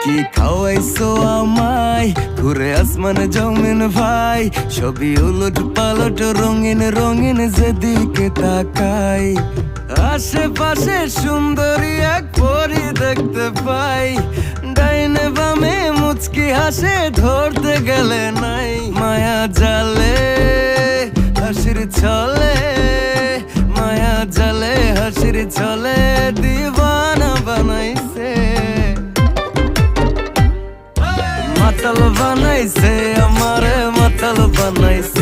কি খাওয়াইছো আমায় ঘুরে আসমান জমিন ভাই, সবই উলট পালট রঙিন রঙিন যেদিকে তাকাই। আশেপাশে সুন্দরী এক পরি দেখতে পাই, ডাইনে বামে মুচকি হাসে ধরতে গেলে নাই। মায়া জালে হাসির ছলে, মায়া জালে হাসির ছলে দিবানা বানাইছে, মাতাল বানাইছে আমারে মাতাল বানাইছে।